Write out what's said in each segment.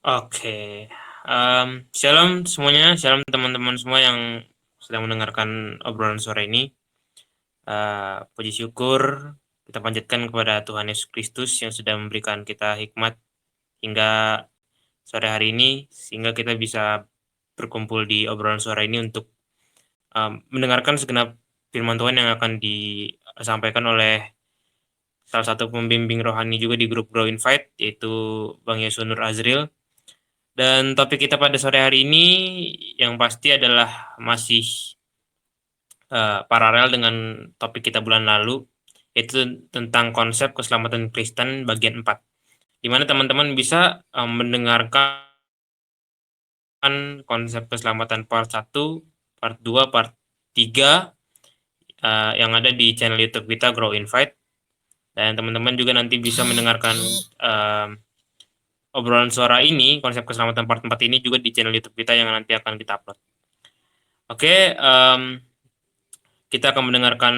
Oke, shalom semuanya, shalom teman-teman semua yang sedang mendengarkan obrolan sore ini. Puji syukur kita panjatkan kepada Tuhan Yesus Kristus yang sudah memberikan kita hikmat hingga sore hari ini, sehingga kita bisa berkumpul di obrolan sore ini untuk mendengarkan segenap firman Tuhan yang akan disampaikan oleh salah satu pembimbing rohani juga di grup Grow Invite, yaitu Bang Yesus Nur Azril. Dan topik kita pada sore hari ini yang pasti adalah masih paralel dengan topik kita bulan lalu, yaitu tentang konsep keselamatan Kristen bagian 4, di mana teman-teman bisa mendengarkan konsep keselamatan part 1, part 2, part 3 yang ada di channel YouTube kita Grow Invite. Dan teman-teman juga nanti bisa mendengarkan obrolan suara ini, konsep keselamatan part 4 ini juga di channel YouTube kita yang nanti akan kita upload. Oke, kita akan mendengarkan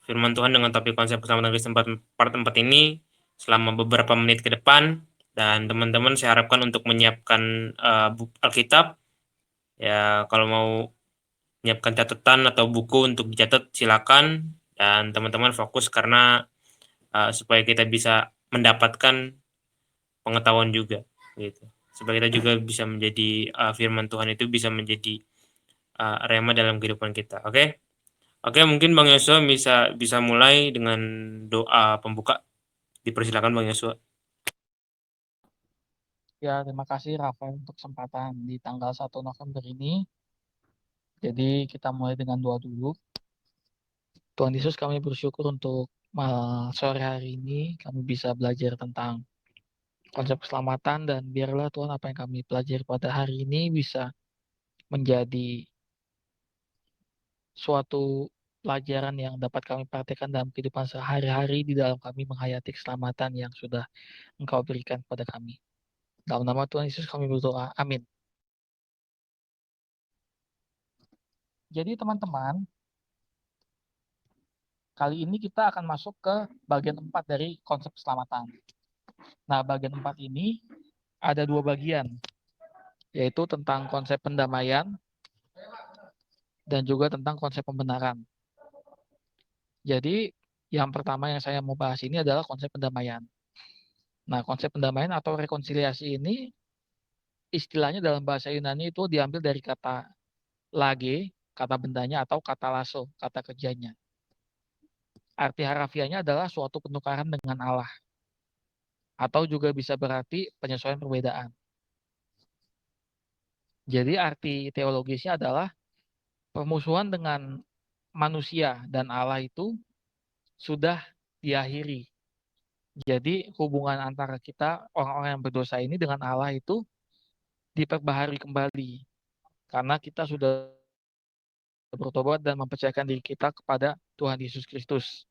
firman Tuhan dengan topik konsep keselamatan Kristen part 4 ini selama beberapa menit ke depan. Dan teman-teman saya harapkan untuk menyiapkan Alkitab. Ya, kalau mau menyiapkan catatan atau buku untuk dicatat silakan. Dan teman-teman fokus karena supaya kita bisa mendapatkan pengetahuan juga, gitu. Supaya kita juga bisa menjadi firman Tuhan itu bisa menjadi rema dalam kehidupan kita. Oke? Oke, mungkin Bang Yosua bisa mulai dengan doa pembuka. Dipersilakan Bang Yosua. Ya, terima kasih Rafael untuk kesempatan di tanggal 1 November ini. Jadi kita mulai dengan doa dulu. Tuhan Yesus, kami bersyukur untuk sore hari ini kami bisa belajar tentang konsep keselamatan, dan biarlah Tuhan apa yang kami pelajari pada hari ini bisa menjadi suatu pelajaran yang dapat kami praktekkan dalam kehidupan sehari-hari di dalam kami menghayati keselamatan yang sudah Engkau berikan kepada kami. Dalam nama Tuhan Yesus kami berdoa. Amin. Jadi teman-teman, kali ini kita akan masuk ke bagian 4 dari konsep keselamatan. Nah, bagian 4 ini ada 2 bagian, yaitu tentang konsep pendamaian dan juga tentang konsep pembenaran. Jadi, yang pertama yang saya mau bahas ini adalah konsep pendamaian. Nah, konsep pendamaian atau rekonsiliasi ini istilahnya dalam bahasa Yunani itu diambil dari kata lage, kata bendanya, atau kata lasso, kata kerjanya. Arti harafiahnya adalah suatu penukaran dengan Allah, atau juga bisa berarti penyesuaian perbedaan. Jadi arti teologisnya adalah permusuhan dengan manusia dan Allah itu sudah diakhiri. Jadi hubungan antara kita orang-orang yang berdosa ini dengan Allah itu diperbaharui kembali karena kita sudah bertobat dan mempercayakan diri kita kepada Tuhan Yesus Kristus.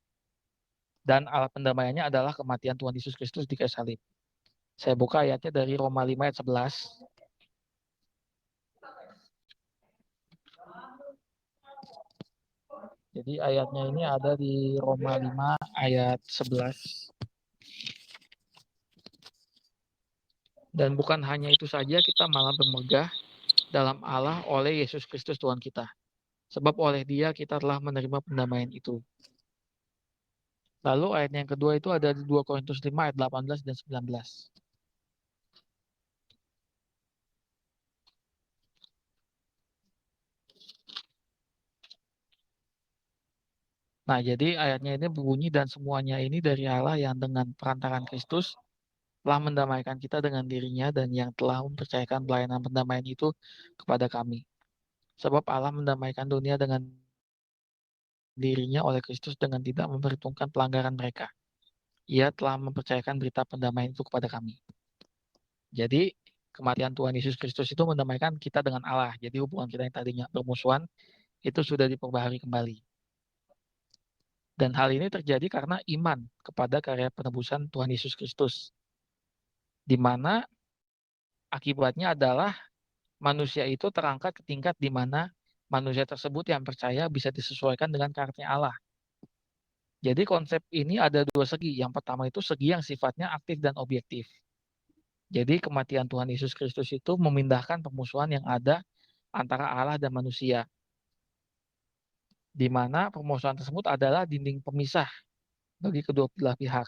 Dan alat pendamaiannya adalah kematian Tuhan Yesus Kristus di kayu salib. Saya buka ayatnya dari Roma 5 ayat 11. Jadi ayatnya ini ada di Roma 5 ayat 11. Dan bukan hanya itu saja, kita malah bermegah dalam Allah oleh Yesus Kristus Tuhan kita. Sebab oleh Dia kita telah menerima pendamaian itu. Lalu ayat yang kedua itu ada di 2 Korintus 5 ayat 18 dan 19. Nah, jadi ayatnya ini berbunyi, dan semuanya ini dari Allah yang dengan perantaran Kristus telah mendamaikan kita dengan dirinya dan yang telah mempercayakan pelayanan pendamaian itu kepada kami. Sebab Allah mendamaikan dunia dengan dirinya oleh Kristus dengan tidak memperhitungkan pelanggaran mereka. Ia telah mempercayakan berita pendamaian itu kepada kami. Jadi kematian Tuhan Yesus Kristus itu mendamaikan kita dengan Allah. Jadi hubungan kita yang tadinya bermusuhan itu sudah diperbaharui kembali. Dan hal ini terjadi karena iman kepada karya penebusan Tuhan Yesus Kristus. Di mana akibatnya adalah manusia itu terangkat ke tingkat di mana manusia tersebut yang percaya bisa disesuaikan dengan karakter Allah. Jadi konsep ini ada 2 segi. Yang pertama itu segi yang sifatnya aktif dan objektif. Jadi kematian Tuhan Yesus Kristus itu memindahkan permusuhan yang ada antara Allah dan manusia, di mana permusuhan tersebut adalah dinding pemisah bagi kedua belah pihak,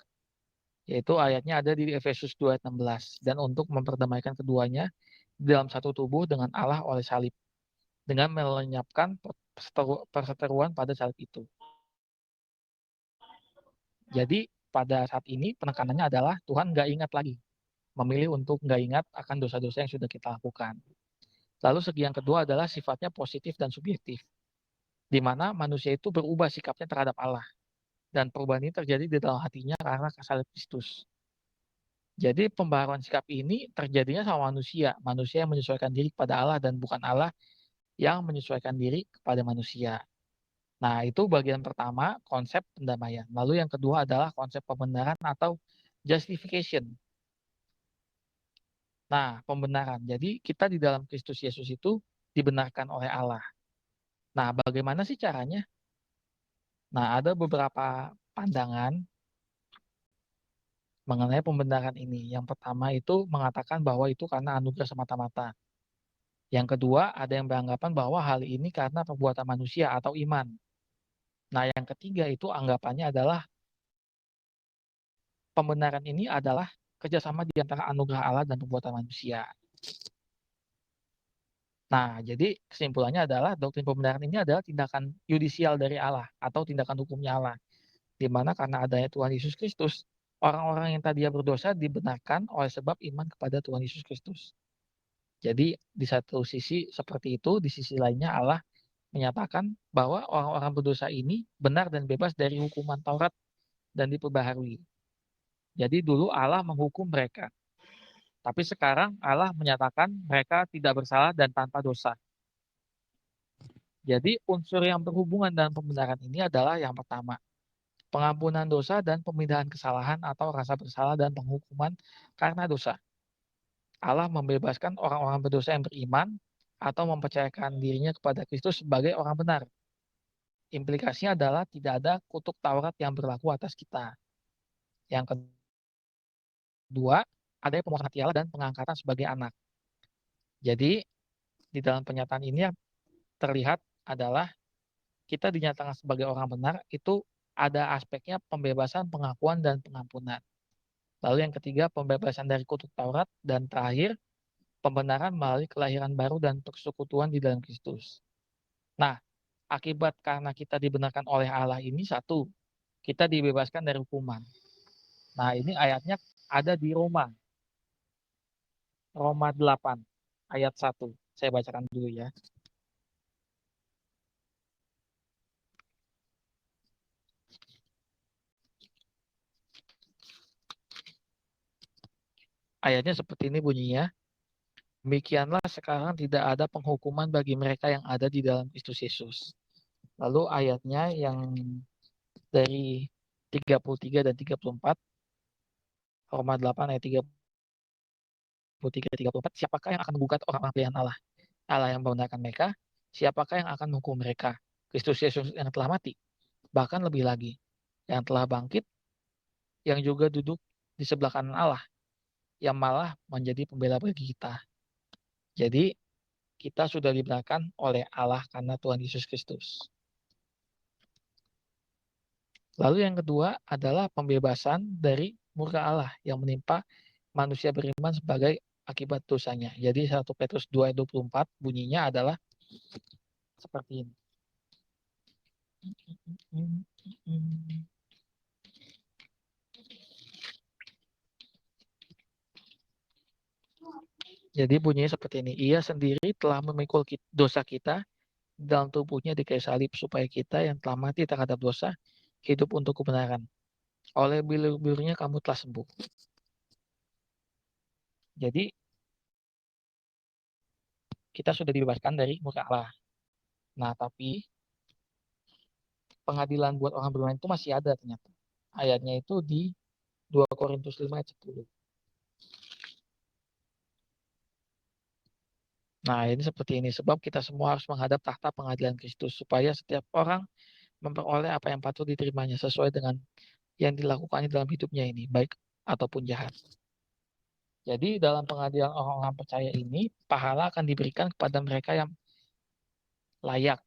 yaitu ayatnya ada di Efesus 2 ayat 16, dan untuk memperdamaikan keduanya dalam satu tubuh dengan Allah oleh salib, dengan melenyapkan perseteruan pada salib itu. Jadi pada saat ini penekanannya adalah Tuhan nggak ingat lagi, memilih untuk nggak ingat akan dosa-dosa yang sudah kita lakukan. Lalu segi yang kedua adalah sifatnya positif dan subjektif, di mana manusia itu berubah sikapnya terhadap Allah, dan perubahan ini terjadi di dalam hatinya karena salib Kristus. Jadi pembaharuan sikap ini terjadinya sama manusia yang menyesuaikan diri kepada Allah dan bukan Allah yang menyesuaikan diri kepada manusia. Nah, itu bagian pertama, konsep pendamaian. Lalu yang kedua adalah konsep pembenaran atau justification. Nah, pembenaran. Jadi kita di dalam Kristus Yesus itu dibenarkan oleh Allah. Nah, bagaimana sih caranya? Nah, ada beberapa pandangan mengenai pembenaran ini. Yang pertama itu mengatakan bahwa itu karena anugerah semata-mata. Yang kedua, ada yang beranggapan bahwa hal ini karena perbuatan manusia atau iman. Nah, yang ketiga itu anggapannya adalah pembenaran ini adalah kerjasama di antara anugerah Allah dan perbuatan manusia. Nah, jadi kesimpulannya adalah doktrin pembenaran ini adalah tindakan yudisial dari Allah atau tindakan hukumnya Allah, di mana karena adanya Tuhan Yesus Kristus, orang-orang yang tadinya berdosa dibenarkan oleh sebab iman kepada Tuhan Yesus Kristus. Jadi di satu sisi seperti itu, di sisi lainnya Allah menyatakan bahwa orang-orang berdosa ini benar dan bebas dari hukuman Taurat dan diperbaharui. Jadi dulu Allah menghukum mereka, tapi sekarang Allah menyatakan mereka tidak bersalah dan tanpa dosa. Jadi unsur yang berhubungan dengan pembenaran ini adalah yang pertama, pengampunan dosa dan pemindahan kesalahan atau rasa bersalah dan penghukuman karena dosa. Allah membebaskan orang-orang berdosa yang beriman atau mempercayakan dirinya kepada Kristus sebagai orang benar. Implikasinya adalah tidak ada kutuk Taurat yang berlaku atas kita. Yang kedua, adanya pemohon hati Allah dan pengangkatan sebagai anak. Jadi, di dalam pernyataan ini yang terlihat adalah kita dinyatakan sebagai orang benar itu ada aspeknya pembebasan, pengakuan, dan pengampunan. Lalu yang ketiga, pembebasan dari kutuk Taurat. Dan terakhir, pembenaran melalui kelahiran baru dan persekutuan di dalam Kristus. Nah, akibat karena kita dibenarkan oleh Allah ini, satu, kita dibebaskan dari hukuman. Nah, ini ayatnya ada di Roma 8 ayat 1. Saya bacakan dulu ya. Ayatnya seperti ini bunyinya. Demikianlah sekarang tidak ada penghukuman bagi mereka yang ada di dalam Kristus Yesus. Lalu ayatnya yang dari 33 dan 34, Roma 8 ayat 33-34, siapakah yang akan menggugat orang-orang pilihan Allah? Allah yang membenarkan mereka, siapakah yang akan menghukum mereka? Kristus Yesus yang telah mati, bahkan lebih lagi, yang telah bangkit, yang juga duduk di sebelah kanan Allah, yang malah menjadi pembela bagi kita. Jadi, kita sudah dibenarkan oleh Allah karena Tuhan Yesus Kristus. Lalu yang kedua adalah pembebasan dari murka Allah yang menimpa manusia beriman sebagai akibat dosanya. Jadi 1 Petrus 2 ayat 24 bunyinya adalah seperti ini. Jadi bunyinya seperti ini. Ia sendiri telah memikul dosa kita dalam tubuhnya di kayu salib supaya kita yang telah mati terhadap dosa hidup untuk kebenaran. Oleh bilur-bilurnya kamu telah sembuh. Jadi kita sudah dibebaskan dari murka Allah. Nah, tapi pengadilan buat orang beriman itu masih ada ternyata. Ayatnya itu di 2 Korintus 5 ayat 10. Nah, ini seperti ini. Sebab kita semua harus menghadap tahta pengadilan Kristus supaya setiap orang memperoleh apa yang patut diterimanya sesuai dengan yang dilakukannya dalam hidupnya ini, baik ataupun jahat. Jadi dalam pengadilan orang-orang percaya ini, pahala akan diberikan kepada mereka yang layak,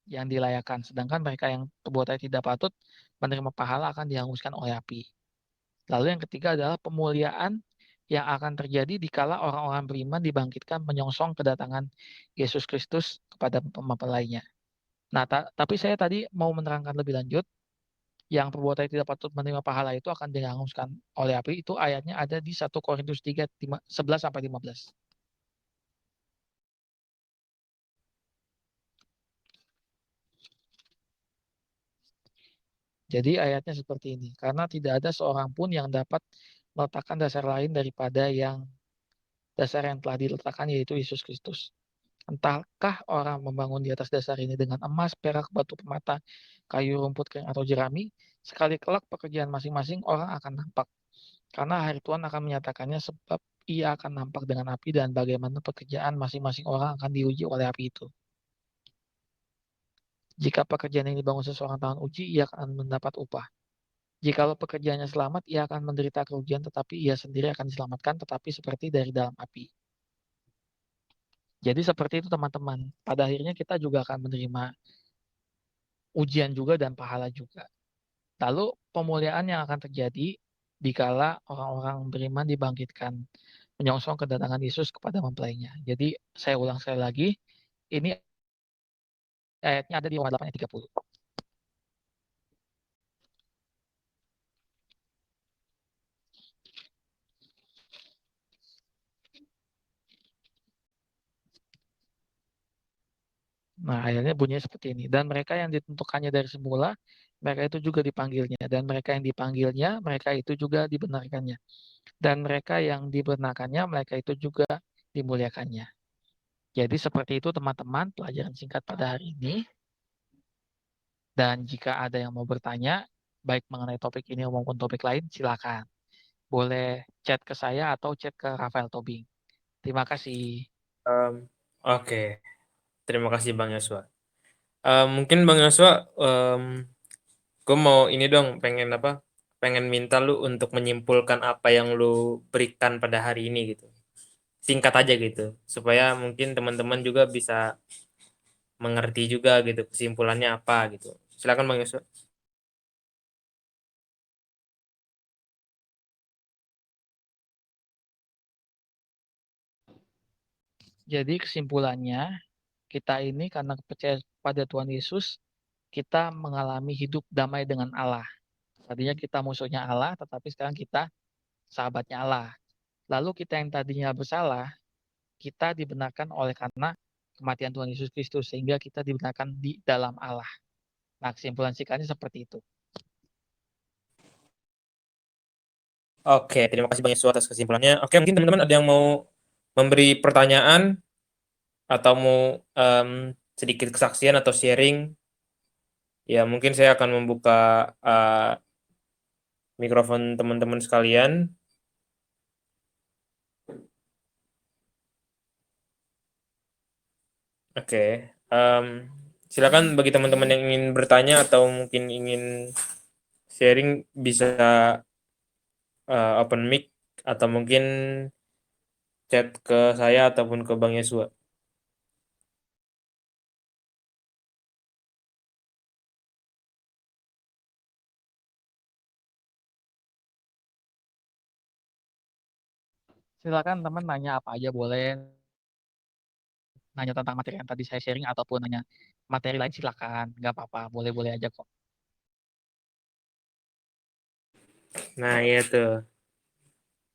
yang dilayakkan. Sedangkan mereka yang perbuatannya tidak patut menerima pahala akan dihanguskan oleh api. Lalu yang ketiga adalah pemuliaan yang akan terjadi dikala orang-orang beriman dibangkitkan menyongsong kedatangan Yesus Kristus kepada mempelainya. Nah, tapi saya tadi mau menerangkan lebih lanjut, yang perbuatan tidak patut menerima pahala itu akan dihanguskan oleh api, itu ayatnya ada di 1 Korintus 3, 11-15. Jadi ayatnya seperti ini, karena tidak ada seorang pun yang dapat meletakkan dasar lain daripada dasar yang telah diletakkan, yaitu Yesus Kristus. Entahkah orang membangun di atas dasar ini dengan emas, perak, batu permata, kayu rumput kering atau jerami, sekali kelak pekerjaan masing-masing orang akan nampak. Karena hari Tuhan akan menyatakannya, sebab ia akan nampak dengan api dan bagaimana pekerjaan masing-masing orang akan diuji oleh api itu. Jika pekerjaan yang dibangun seseorang tahan uji, ia akan mendapat upah. Jikalau pekerjaannya selamat, ia akan menderita kerugian, tetapi ia sendiri akan diselamatkan, tetapi seperti dari dalam api. Jadi seperti itu teman-teman. Pada akhirnya kita juga akan menerima ujian juga dan pahala juga. Lalu pemuliaan yang akan terjadi dikala orang-orang beriman dibangkitkan menyongsong kedatangan Yesus kepada mempelainya. Jadi saya ulang sekali lagi, ini ayatnya ada di Roma 8 ayat 30. Nah, ayatnya bunyinya seperti ini. Dan mereka yang ditentukannya dari semula, mereka itu juga dipanggilnya. Dan mereka yang dipanggilnya, mereka itu juga dibenarkannya. Dan mereka yang dibenarkannya, mereka itu juga dimuliakannya. Jadi seperti itu teman-teman pelajaran singkat pada hari ini. Dan jika ada yang mau bertanya, baik mengenai topik ini maupun topik lain, silakan. Boleh chat ke saya atau chat ke Rafael Tobing. Terima kasih. Oke, terima kasih Bang Yosua. Mungkin Bang Yosua, gue mau ini dong, pengen apa? Pengen minta lu untuk menyimpulkan apa yang lu berikan pada hari ini gitu. Singkat aja gitu, supaya mungkin teman-teman juga bisa mengerti juga gitu kesimpulannya apa gitu. Silakan Bang Yosua. Jadi kesimpulannya, kita ini karena percaya pada Tuhan Yesus, kita mengalami hidup damai dengan Allah. Tadinya kita musuhnya Allah, tetapi sekarang kita sahabatnya Allah. Lalu kita yang tadinya bersalah, kita dibenarkan oleh karena kematian Tuhan Yesus Kristus, sehingga kita dibenarkan di dalam Allah. Nah, kesimpulan singkatnya seperti itu. Oke, terima kasih Bang Yosua atas kesimpulannya. Oke, mungkin teman-teman ada yang mau memberi pertanyaan atau mau sedikit kesaksian atau sharing. Ya, mungkin saya akan membuka mikrofon teman-teman sekalian. Oke, silakan bagi teman-teman yang ingin bertanya atau mungkin ingin sharing bisa open mic atau mungkin chat ke saya ataupun ke Bang Yesua. Silakan teman nanya apa aja boleh. Nanya tentang materi yang tadi saya sharing ataupun nanya materi lain silakan. Nggak apa-apa, boleh-boleh aja kok. Nah, iya tuh.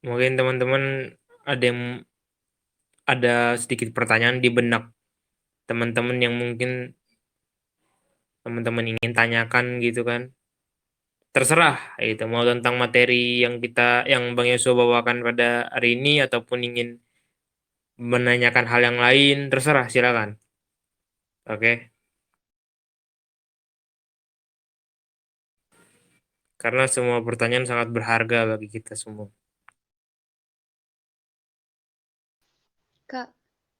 Mungkin teman-teman ada yang ada sedikit pertanyaan di benak teman-teman yang mungkin teman-teman ingin tanyakan gitu kan. Terserah itu mau tentang materi yang Bang Yosua bawakan pada hari ini ataupun ingin menanyakan hal yang lain, terserah silakan. Oke. Karena semua pertanyaan sangat berharga bagi kita semua. Kak,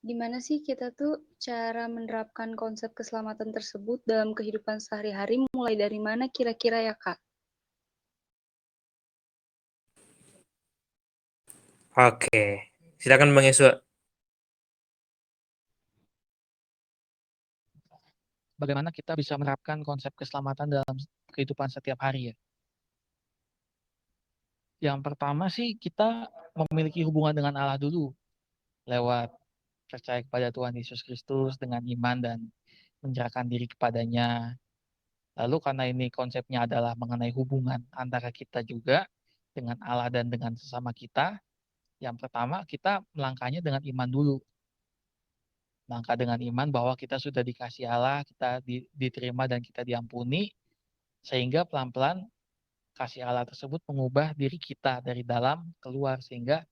gimana sih kita tuh cara menerapkan konsep keselamatan tersebut dalam kehidupan sehari-hari, mulai dari mana kira-kira ya, Kak? Oke, silakan Bang Yesua. Bagaimana kita bisa menerapkan konsep keselamatan dalam kehidupan setiap hari ya? Yang pertama sih kita memiliki hubungan dengan Allah dulu lewat percaya kepada Tuhan Yesus Kristus dengan iman dan menyerahkan diri kepadanya. Lalu karena ini konsepnya adalah mengenai hubungan antara kita juga dengan Allah dan dengan sesama kita, yang pertama kita melangkahnya dengan iman dulu. Langkah dengan iman bahwa kita sudah dikasih Allah, kita diterima dan kita diampuni, sehingga pelan-pelan kasih Allah tersebut mengubah diri kita dari dalam keluar, sehingga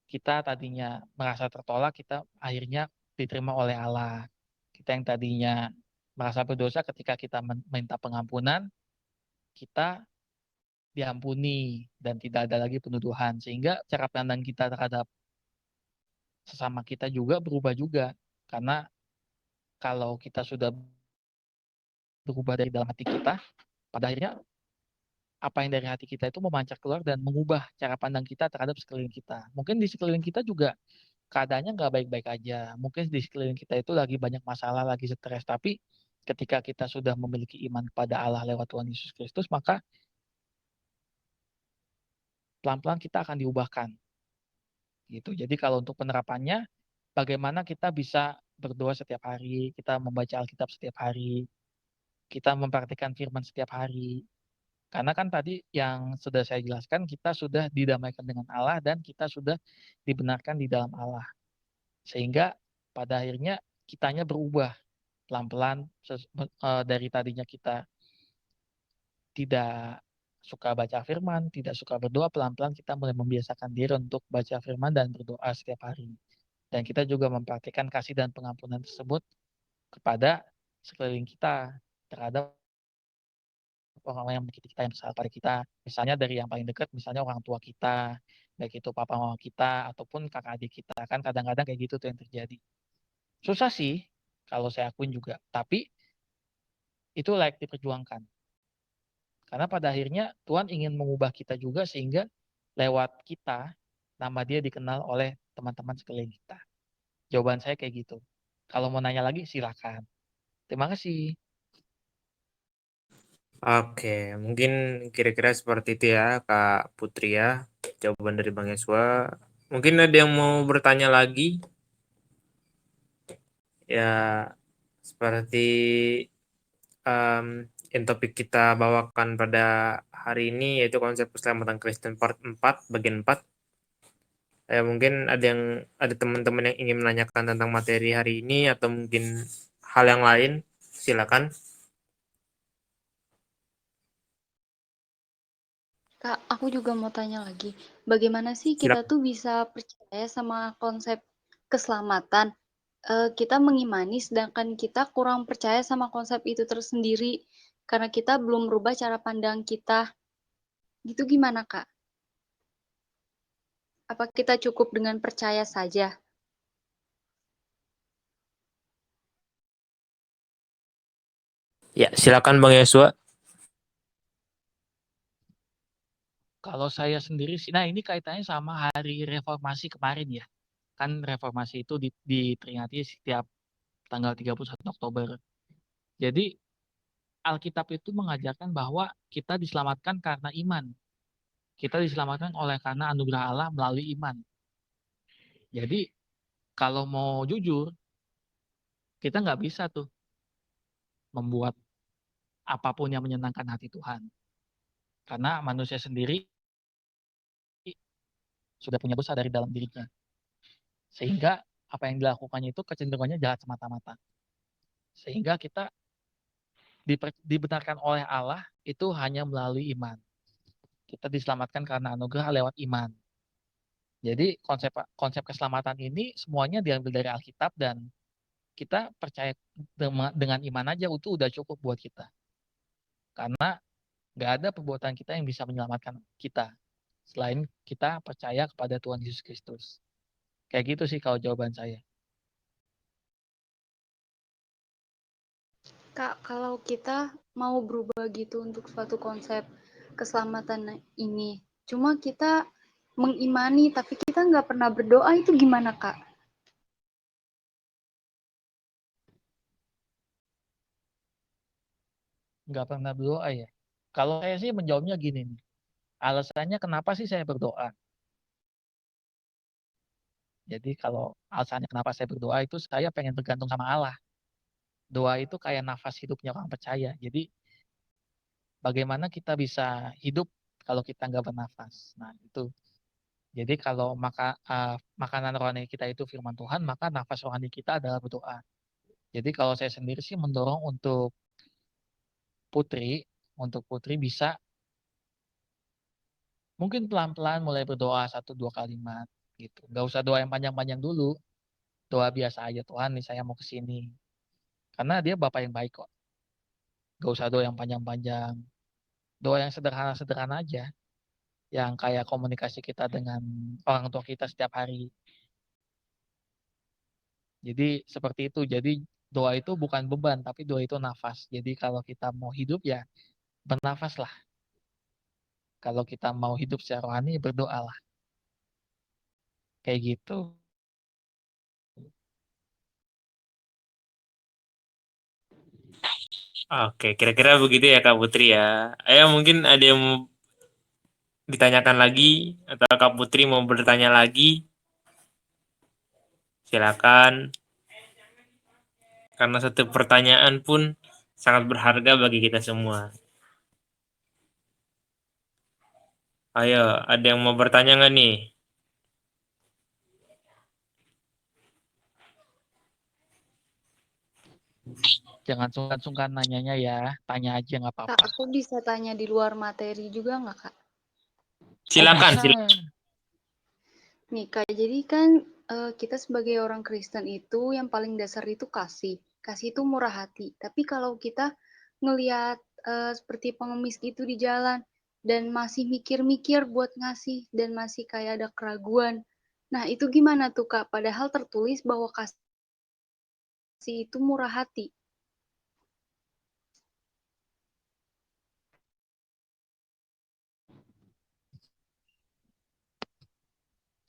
kita tadinya merasa tertolak, kita akhirnya diterima oleh Allah. Kita yang tadinya merasa berdosa ketika kita minta pengampunan, kita diampuni dan tidak ada lagi penuduhan. Sehingga cara pandang kita terhadap sesama kita juga berubah juga. Karena kalau kita sudah berubah dari dalam hati kita, pada akhirnya apa yang dari hati kita itu memancar keluar dan mengubah cara pandang kita terhadap sekeliling kita. Mungkin di sekeliling kita juga keadaannya nggak baik-baik aja. Mungkin di sekeliling kita itu lagi banyak masalah, lagi stres. Tapi ketika kita sudah memiliki iman kepada Allah lewat Tuhan Yesus Kristus, maka pelan-pelan kita akan diubahkan. Gitu. Jadi kalau untuk penerapannya, bagaimana kita bisa berdoa setiap hari, kita membaca Alkitab setiap hari, kita mempraktikkan firman setiap hari. Karena kan tadi yang sudah saya jelaskan, kita sudah didamaikan dengan Allah dan kita sudah dibenarkan di dalam Allah. Sehingga pada akhirnya kitanya berubah pelan-pelan dari tadinya kita tidak suka baca firman, tidak suka berdoa, pelan-pelan kita mulai membiasakan diri untuk baca firman dan berdoa setiap hari. Dan kita juga mempraktikkan kasih dan pengampunan tersebut kepada sekeliling kita terhadap orang-orang yang menyakiti kita, yang salah pada kita. Misalnya dari yang paling dekat, misalnya orang tua kita, baik itu papa mama kita ataupun kakak adik kita. Kan kadang-kadang kayak gitu tuh yang terjadi. Susah sih kalau saya akuin juga, tapi itu layak diperjuangkan. Karena pada akhirnya Tuhan ingin mengubah kita juga sehingga lewat kita nama dia dikenal oleh teman-teman sekeliling kita. Jawaban saya kayak gitu. Kalau mau nanya lagi silakan. Terima kasih. Oke, mungkin kira-kira seperti itu ya Kak Putri ya, jawaban dari Bang Yesua. Mungkin ada yang mau bertanya lagi? Ya, seperti yang topik kita bawakan pada hari ini yaitu konsep keselamatan Kristen part 4, bagian 4. Mungkin ada teman-teman yang ingin menanyakan tentang materi hari ini atau mungkin hal yang lain, silakan. Kak, aku juga mau tanya lagi. Bagaimana sih kita Silakan. tuh bisa percaya sama konsep keselamatan? Kita mengimani sedangkan kita kurang percaya sama konsep itu tersendiri karena kita belum merubah cara pandang kita. Gitu gimana, Kak? Apa kita cukup dengan percaya saja? Ya, silakan Bang Yesua. Kalau saya sendiri sih, nah ini kaitannya sama hari reformasi kemarin ya. Kan reformasi itu diperingati setiap tanggal 31 Oktober. Jadi Alkitab itu mengajarkan bahwa kita diselamatkan karena iman. Kita diselamatkan oleh karena anugerah Allah melalui iman. Jadi kalau mau jujur, kita nggak bisa tuh membuat apapun yang menyenangkan hati Tuhan. Karena manusia sendiri sudah punya dosa dari dalam dirinya. Sehingga apa yang dilakukannya itu kecenderungannya jahat semata-mata. Sehingga kita dibenarkan oleh Allah itu hanya melalui iman. Kita diselamatkan karena anugerah lewat iman. Jadi konsep keselamatan ini semuanya diambil dari Alkitab dan kita percaya dengan iman aja itu udah cukup buat kita. Karena nggak ada perbuatan kita yang bisa menyelamatkan kita selain kita percaya kepada Tuhan Yesus Kristus. Kayak gitu sih kalau jawaban saya. Kak, kalau kita mau berubah gitu untuk suatu konsep keselamatan ini, cuma kita mengimani tapi kita nggak pernah berdoa, itu gimana, Kak? Nggak pernah berdoa ya. Kalau saya sih menjawabnya gini nih. Alasannya kenapa sih saya berdoa? Jadi kalau alasannya kenapa saya berdoa itu saya pengen bergantung sama Allah. Doa itu kayak nafas hidupnya orang percaya. Jadi bagaimana kita bisa hidup kalau kita nggak bernafas? Nah itu. Jadi kalau makanan rohani kita itu firman Tuhan, maka nafas rohani kita adalah berdoa. Jadi kalau saya sendiri sih mendorong Putri, untuk Putri bisa mungkin pelan-pelan mulai berdoa 1-2 kalimat gitu. Nggak usah doa yang panjang-panjang dulu. Doa biasa aja, Tuhan nih saya mau ke sini. Karena dia Bapak yang baik kok. Nggak usah doa yang panjang-panjang. Doa yang sederhana-sederhana aja. Yang kayak komunikasi kita dengan orang tua kita setiap hari. Jadi seperti itu. Jadi doa itu bukan beban, tapi doa itu nafas. Jadi kalau kita mau hidup ya bernafas lah. Kalau kita mau hidup secara rohani berdoalah. Kayak gitu. Oke, kira-kira begitu ya Kak Putri ya. Ayo mungkin ada yang mau ditanyakan lagi atau Kak Putri mau bertanya lagi, silakan. Karena satu pertanyaan pun sangat berharga bagi kita semua. Ayo, ada yang mau bertanya nggak nih? Jangan sungkan-sungkan nanyanya ya. Tanya aja nggak Kak, apa-apa. aku bisa tanya di luar materi juga nggak, Kak? Oh Silakan, bisa. silakan. Nih, Kak, jadi kan kita sebagai orang Kristen itu yang paling dasar itu kasih. Kasih itu murah hati. Tapi kalau kita ngelihat seperti pengemis gitu di jalan dan masih mikir-mikir buat ngasih dan masih kayak ada keraguan. Nah, itu gimana tuh, Kak? Padahal tertulis bahwa kasih itu murah hati.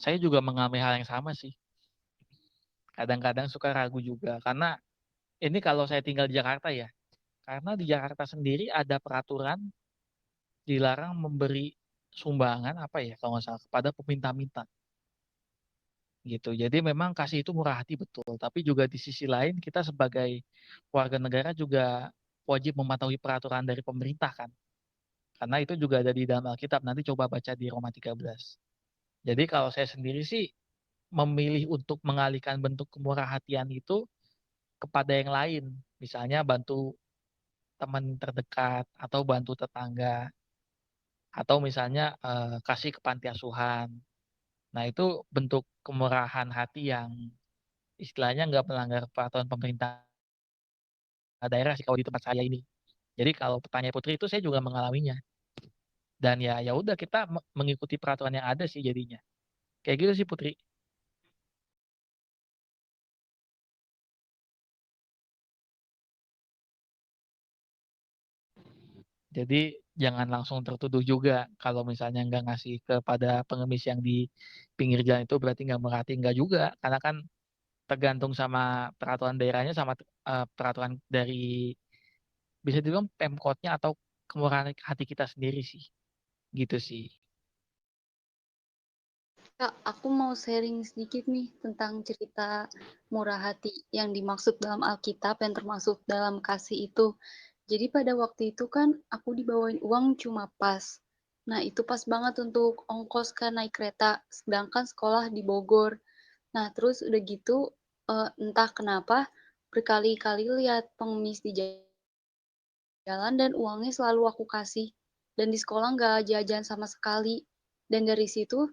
Saya juga mengalami hal yang sama sih. Kadang-kadang suka ragu juga. Karena ini kalau saya tinggal di Jakarta ya. Karena di Jakarta sendiri ada peraturan dilarang memberi sumbangan apa ya kalau nggak salah kepada peminta-minta gitu. Jadi memang kasih itu murah hati betul. Tapi juga di sisi lain kita sebagai warga negara juga wajib mematuhi peraturan dari pemerintah kan. Karena itu juga ada di dalam Alkitab. Nanti coba baca di Roma 13. Jadi kalau saya sendiri sih memilih untuk mengalihkan bentuk kemurahhatian itu kepada yang lain. Misalnya bantu teman terdekat atau bantu tetangga atau misalnya kasih ke panti asuhan. Nah itu bentuk kemurahan hati yang istilahnya nggak melanggar peraturan pemerintah daerah sih kalau di tempat saya ini. Jadi kalau pertanyaan Putri itu saya juga mengalaminya. Dan ya udah kita mengikuti peraturan yang ada sih jadinya. Kayak gitu sih Putri. Jadi jangan langsung tertuduh juga kalau misalnya nggak ngasih kepada pengemis yang di pinggir jalan itu berarti nggak merhati, nggak juga. Karena kan tergantung sama peraturan daerahnya sama peraturan dari bisa dibilang Pemkotnya atau kemurahan hati kita sendiri sih. Gitu sih. Kak, aku mau sharing sedikit nih tentang cerita murah hati yang dimaksud dalam Alkitab yang termasuk dalam kasih itu. Jadi pada waktu itu kan aku dibawain uang cuma pas. Nah, itu pas banget untuk ongkos kan naik kereta, sedangkan sekolah di Bogor. Nah, terus udah gitu entah kenapa berkali-kali lihat pengemis di jalan dan uangnya selalu aku kasih. Dan di sekolah nggak jajan sama sekali. Dan dari situ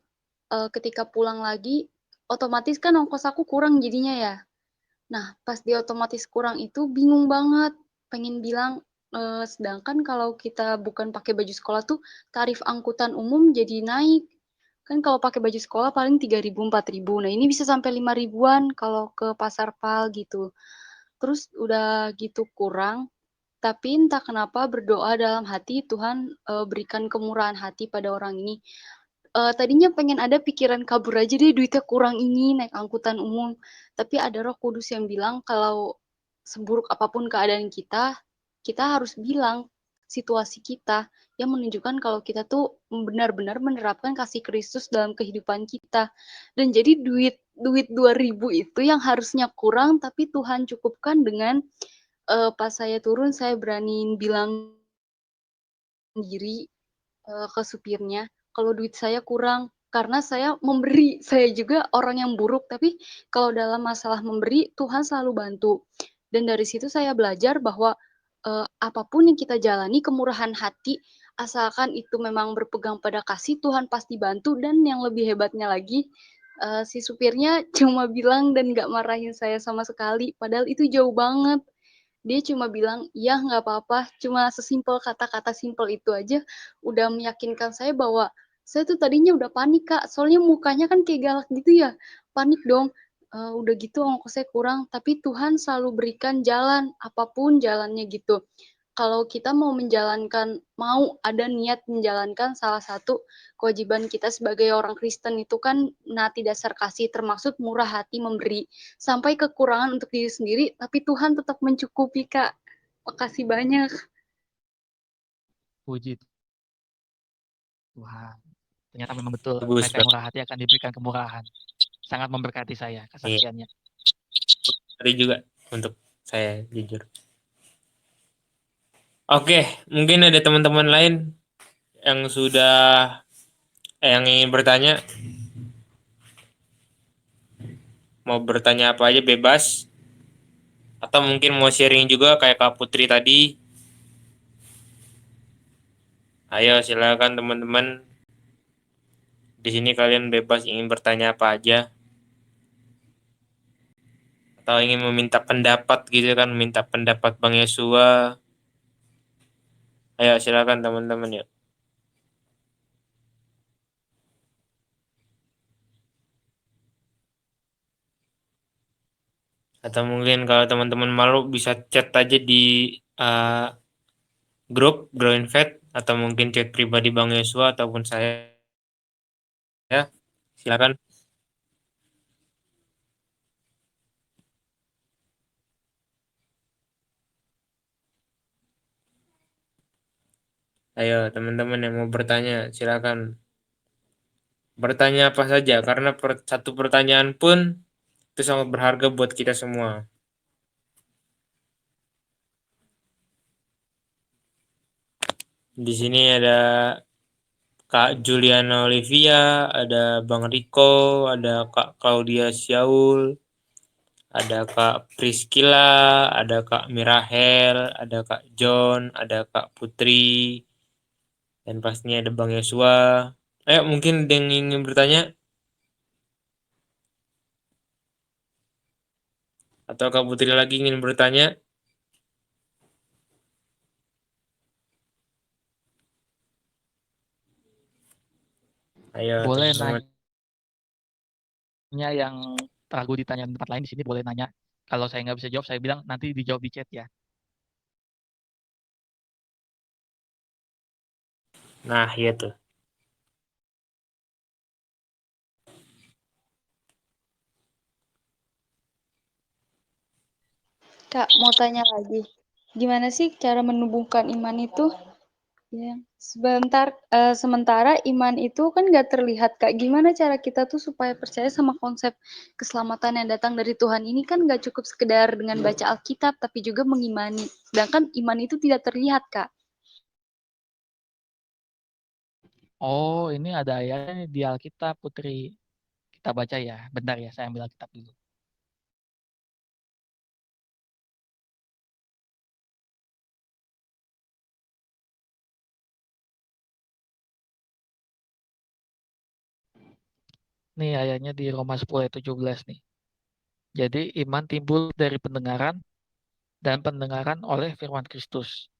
ketika pulang lagi, otomatis kan ongkos aku kurang jadinya ya. Nah, pas dia otomatis kurang itu bingung banget. Pengen bilang, sedangkan kalau kita bukan pakai baju sekolah tuh tarif angkutan umum jadi naik. Kan kalau pakai baju sekolah paling 3.000, 4.000. Nah, ini bisa sampai 5 ribuan kalau ke pasar PAL gitu. Terus udah gitu kurang, tapi entah kenapa berdoa dalam hati Tuhan berikan kemurahan hati pada orang ini. tadinya pengen ada pikiran kabur aja deh, duitnya kurang ini, naik angkutan umum. Tapi ada Roh Kudus yang bilang kalau seburuk apapun keadaan kita harus bilang situasi kita, yang menunjukkan kalau kita tuh benar-benar menerapkan kasih Kristus dalam kehidupan kita. Dan jadi duit 2.000 itu yang harusnya kurang, tapi Tuhan cukupkan dengan, pas saya turun saya beraniin bilang diri ke supirnya, kalau duit saya kurang, karena saya memberi. Saya juga orang yang buruk, tapi kalau dalam masalah memberi, Tuhan selalu bantu. Dan dari situ saya belajar bahwa, apa yang kita jalani, kemurahan hati, asalkan itu memang berpegang pada kasih, Tuhan pasti bantu. Dan yang lebih hebatnya lagi, si supirnya cuma bilang dan nggak marahin saya sama sekali, padahal itu jauh banget. Dia cuma bilang, "Iya, nggak apa-apa." Cuma sesimpel kata-kata simpel itu aja udah meyakinkan saya bahwa saya tuh tadinya udah panik, Kak, soalnya mukanya kan kayak galak gitu ya. Panik dong, udah gitu ongkosnya kurang, tapi Tuhan selalu berikan jalan, apapun jalannya gitu. Kalau kita mau ada niat menjalankan salah satu kewajiban kita sebagai orang Kristen itu kan menaati dasar kasih, termasuk murah hati memberi. Sampai kekurangan untuk diri sendiri, tapi Tuhan tetap mencukupi, Kak. Makasih banyak. Puji Tuhan. Ternyata memang betul, Bagus mereka yang banget. murah hati akan diberikan kemurahan. Sangat memberkati saya Iya, kesaksiannya. tadi juga untuk saya jujur. Oke, mungkin ada teman-teman lain yang yang ingin bertanya, mau bertanya apa aja bebas, atau mungkin mau sharing juga kayak Kak Putri tadi. Ayo silakan teman-teman. Di sini kalian bebas ingin bertanya apa aja, atau ingin meminta pendapat gitu kan, minta pendapat Bang Yesua. Ayo silakan teman-teman yuk. Atau mungkin kalau teman-teman malu bisa chat aja di grup Grow Invest, atau mungkin chat pribadi Bang Yesua ataupun saya. Ya, silakan. Ayo teman-teman yang mau bertanya silakan. Bertanya apa saja, karena satu pertanyaan pun itu sangat berharga buat kita semua. Di sini ada Kak Juliana Olivia, ada Bang Riko, ada Kak Claudia Siaul, ada Kak Priscila, ada Kak Mirahel, ada Kak John, ada Kak Putri, dan pastinya ada Bang Yosua. Ayo mungkin ada yang ingin bertanya, atau Kak Putri lagi ingin bertanya. Ayo Boleh teman-teman. nanya yang ragu ditanya di tempat lain, di sini boleh nanya. Kalau saya nggak bisa jawab, saya bilang nanti dijawab di chat ya. Nah, iya tuh. Kak, mau tanya lagi. Gimana sih cara menumbuhkan iman itu? Ya, sementara iman itu kan nggak terlihat, Kak. Gimana cara kita tuh supaya percaya sama konsep keselamatan yang datang dari Tuhan ini kan nggak cukup sekedar dengan baca Alkitab, tapi juga mengimani. Sedangkan iman itu tidak terlihat, Kak. Oh, ini ada ayatnya di Alkitab, Putri. Kita baca ya. Bentar ya, saya ambil Alkitab dulu. Nih ayatnya di Roma 10 ayat 17 nih. Jadi iman timbul dari pendengaran dan pendengaran oleh firman Kristus.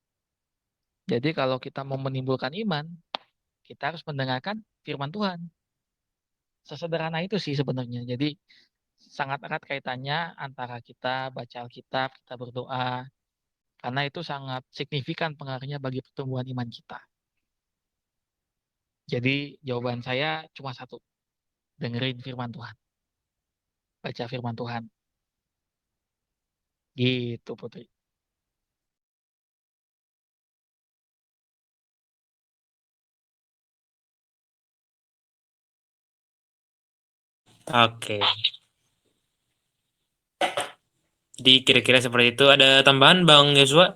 Jadi kalau kita mau menimbulkan iman, kita harus mendengarkan firman Tuhan. Sesederhana itu sih sebenarnya. Jadi sangat erat kaitannya antara kita baca Alkitab, kita berdoa, karena itu sangat signifikan pengaruhnya bagi pertumbuhan iman kita. Jadi jawaban saya cuma satu, dengerin firman Tuhan, baca firman Tuhan. Gitu Putri. Oke. Jadi kira-kira seperti itu. Ada tambahan Bang Yosua?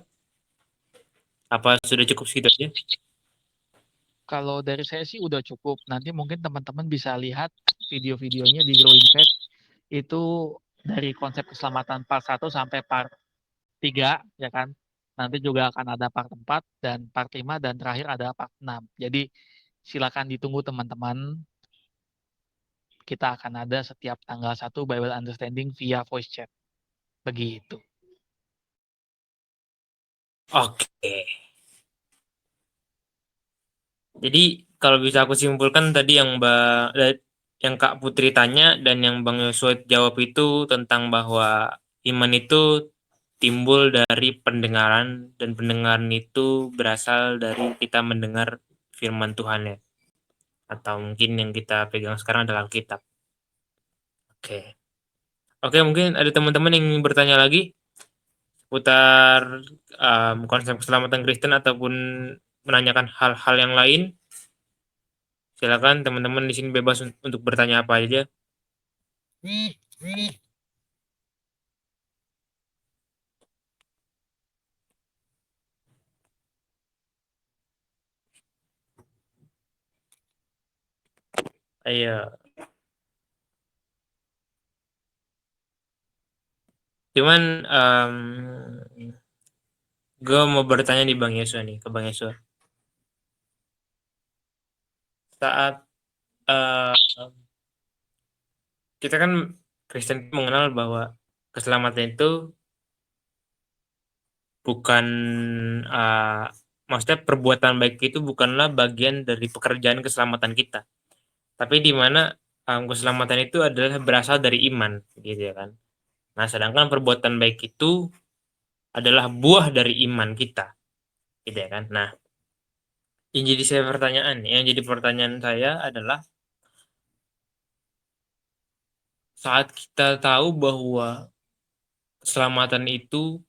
Apa sudah cukup segitu aja? Kalau dari saya sih udah cukup. Nanti mungkin teman-teman bisa lihat video-videonya di Growing Faith. Itu dari konsep keselamatan part 1 sampai part 3, ya kan. Nanti juga akan ada part 4 dan part 5 dan terakhir ada part 6. Jadi silakan ditunggu teman-teman. Kita akan ada setiap tanggal 1 Bible Understanding via voice chat. Begitu. Oke. Jadi kalau bisa aku simpulkan tadi yang Kak Putri tanya dan yang Bang Yosua jawab itu tentang bahwa iman itu timbul dari pendengaran dan pendengaran itu berasal dari kita mendengar firman Tuhan ya. Atau mungkin yang kita pegang sekarang adalah Alkitab. Oke. Oke, mungkin ada teman-teman yang ingin bertanya lagi seputar konsep keselamatan Kristen ataupun menanyakan hal-hal yang lain. Silakan teman-teman di sini bebas untuk bertanya apa aja. Ayo. Cuman gue mau bertanya nih Bang Yesua nih, ke Bang Yesua. Saat kita kan Kristen mengenal bahwa keselamatan itu bukan maksudnya perbuatan baik itu bukanlah bagian dari pekerjaan keselamatan kita. Tapi di mana keselamatan itu adalah berasal dari iman, gitu ya kan. Nah, sedangkan perbuatan baik itu adalah buah dari iman kita, gitu ya kan. Nah, yang jadi pertanyaan saya adalah saat kita tahu bahwa keselamatan itu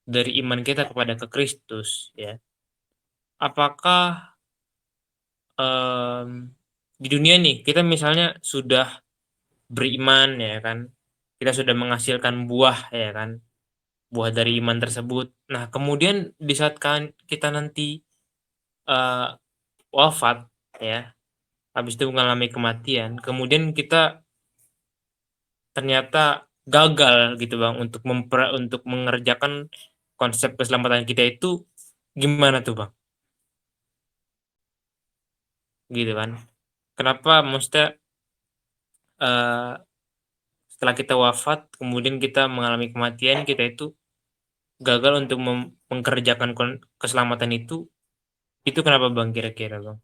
dari iman kita kepada ke Kristus, ya. Apakah di dunia nih kita misalnya sudah beriman ya kan, kita sudah menghasilkan buah ya kan, buah dari iman tersebut. Nah, kemudian di saat kan kita nanti wafat ya, habis itu mengalami kematian, kemudian kita ternyata gagal gitu Bang untuk mengerjakan konsep keselamatan kita itu, gimana tuh Bang? Gitu kan. Kenapa maksudnya setelah kita wafat kemudian kita mengalami kematian, kita itu gagal untuk mengerjakan keselamatan itu kenapa Bang kira-kira Bang?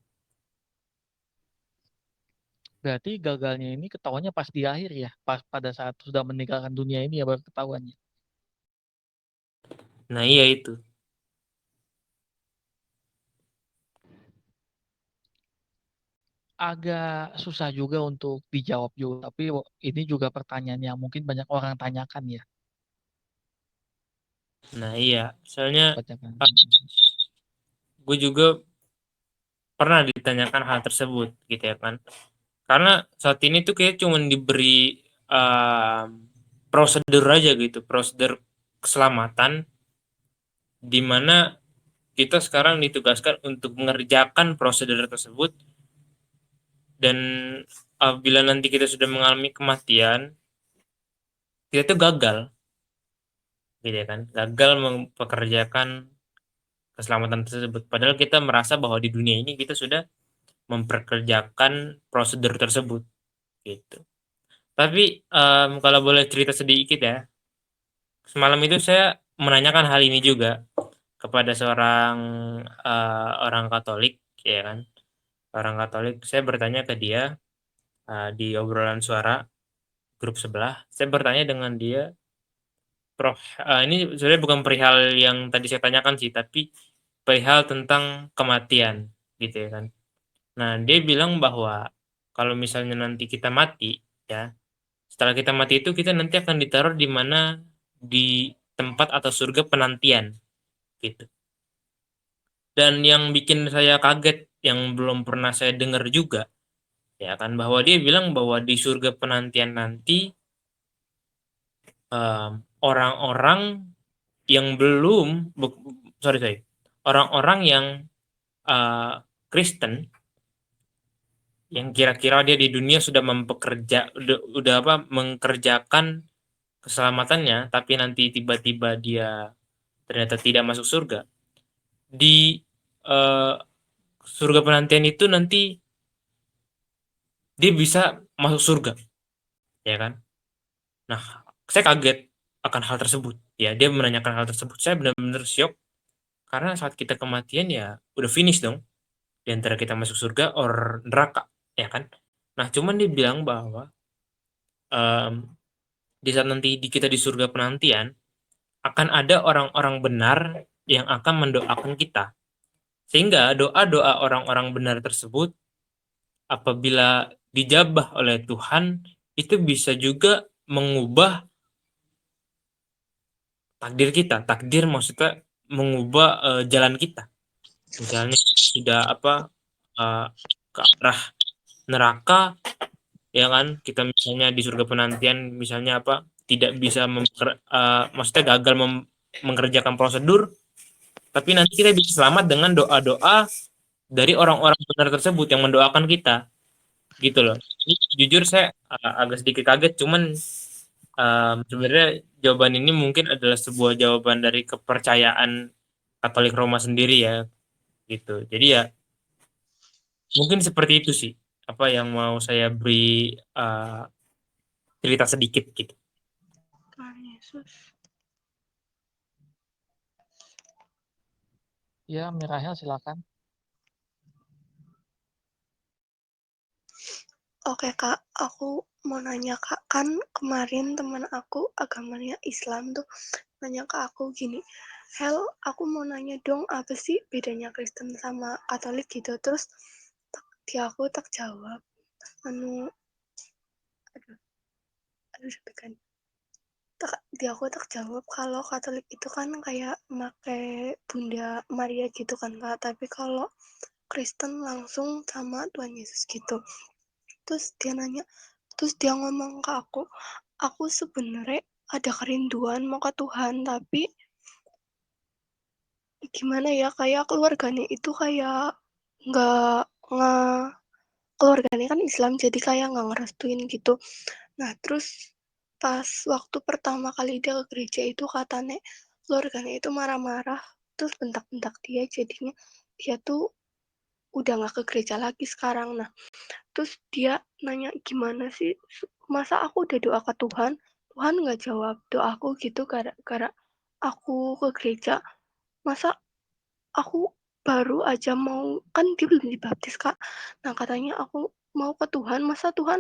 Berarti gagalnya ini ketahuannya pas di akhir ya, pas pada saat sudah meninggalkan dunia ini ya baru ketahuannya. Nah, iya itu. Agak susah juga untuk dijawab juga, tapi ini juga pertanyaan yang mungkin banyak orang tanyakan ya. Nah, iya. Soalnya Banyak. gue juga pernah ditanyakan hal tersebut gitu ya kan. Karena saat ini tuh kayak cuman diberi prosedur aja gitu, prosedur keselamatan di mana kita sekarang ditugaskan untuk mengerjakan prosedur tersebut, dan bila nanti kita sudah mengalami kematian, kita tuh gagal gitu ya kan, gagal mempekerjakan keselamatan tersebut, padahal kita merasa bahwa di dunia ini kita sudah memperkerjakan prosedur tersebut gitu. Tapi kalau boleh cerita sedikit ya, semalam itu saya menanyakan hal ini juga kepada seorang orang Katolik ya kan, orang Katolik. Saya bertanya ke dia di obrolan suara grup sebelah, saya bertanya dengan dia, Prof, ini sebenarnya bukan perihal yang tadi saya tanyakan sih, tapi perihal tentang kematian gitu ya kan. Nah, dia bilang bahwa kalau misalnya nanti kita mati, ya, setelah kita mati itu kita nanti akan ditaruh di mana, di tempat atau surga penantian, gitu. Dan yang bikin saya kaget, yang belum pernah saya dengar juga, ya kan, bahwa dia bilang bahwa di surga penantian nanti, orang-orang yang belum sorry, orang-orang yang, Kristen, yang kira-kira dia di dunia sudah udah apa, mengerjakan keselamatannya, tapi nanti tiba-tiba dia ternyata tidak masuk surga. Di, surga penantian itu nanti dia bisa masuk surga, ya kan. Nah, saya kaget akan hal tersebut, ya, dia menanyakan hal tersebut. Saya benar-benar syok, karena saat kita kematian ya udah finish dong, di antara kita masuk surga or neraka, ya kan. Nah, cuman dia bilang bahwa, di saat nanti kita di surga penantian, akan ada orang-orang benar yang akan mendoakan kita. Sehingga doa-doa orang-orang benar tersebut apabila dijabah oleh Tuhan, itu bisa juga mengubah takdir kita. Takdir maksudnya mengubah, jalan kita. Misalnya sudah apa, ke arah neraka, ya kan, kita misalnya di surga penantian misalnya apa, tidak bisa maksudnya gagal mengerjakan prosedur, tapi nanti kita bisa selamat dengan doa-doa dari orang-orang benar tersebut yang mendoakan kita, gitu loh. Ini jujur saya, agak sedikit kaget, cuman, sebenarnya jawaban ini mungkin adalah sebuah jawaban dari kepercayaan Katolik Roma sendiri ya, gitu. Jadi ya mungkin seperti itu sih, apa yang mau saya beri, cerita sedikit gitu. Tuhan Yesus. Ya, Mirahel silakan. Oke Kak, aku mau nanya Kak, kan kemarin teman aku agamanya Islam tuh nanya ke aku gini, Hel, aku mau nanya dong apa sih bedanya Kristen sama Katolik gitu, terus dia aku tak jawab, aduh deg-degan. Dia aku tak jawab kalau Katolik itu kan kayak pakai Bunda Maria gitu kan Kak, tapi kalau Kristen langsung sama Tuhan Yesus gitu. Terus dia ngomong ke aku sebenarnya ada kerinduan mau ke Tuhan, tapi gimana ya, kayak keluarganya itu kayak nggak keluarganya kan Islam, jadi kayak nggak ngerestuin gitu. Nah, terus pas waktu pertama kali dia ke gereja itu katanya keluarganya itu marah-marah, terus bentak-bentak dia, jadinya dia tuh udah nggak ke gereja lagi sekarang. Nah, terus dia nanya, gimana sih, masa aku udah doa ke Tuhan, Tuhan nggak jawab doaku gitu gara-gara aku ke gereja. Masa aku baru aja mau, kan dia belum dibaptis Kak. Nah katanya aku mau ke Tuhan, masa Tuhan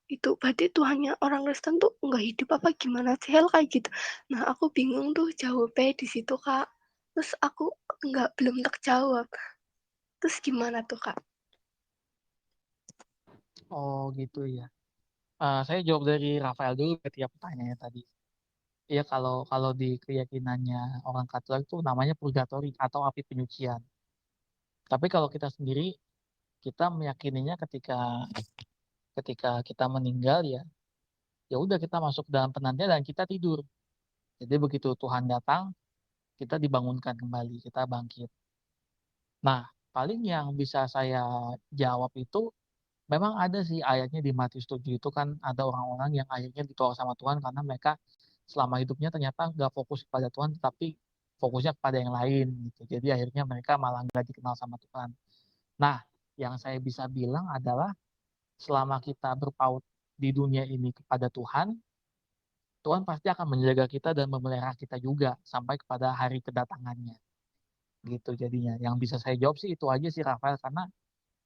itu berarti Tuhannya orang Kristen tuh nggak hidup apa gimana sih Hel kayak gitu. Nah aku bingung tuh jawabnya di situ Kak. Terus aku belum terjawab. Terus gimana tuh Kak? Oh gitu ya. Saya jawab dari Rafael dulu ketika pertanyaannya tadi. Iya, kalau di keyakinannya orang Katolik itu namanya purgatori atau api penyucian. Tapi kalau kita sendiri, kita meyakininya ketika ketika kita meninggal ya, ya udah kita masuk dalam penantian dan kita tidur. Jadi begitu Tuhan datang, kita dibangunkan kembali, kita bangkit. Nah, paling yang bisa saya jawab itu memang ada sih ayatnya di Matius 7 itu kan ada orang-orang yang akhirnya ditolak sama Tuhan karena mereka selama hidupnya ternyata nggak fokus kepada Tuhan, tetapi fokusnya kepada yang lain gitu. Jadi akhirnya mereka malah nggak dikenal sama Tuhan. Nah, yang saya bisa bilang adalah selama kita berpaut di dunia ini kepada Tuhan, Tuhan pasti akan menjaga kita dan memelihara kita juga sampai kepada hari kedatangannya. Gitu jadinya. Yang bisa saya jawab sih itu aja sih Rafael, karena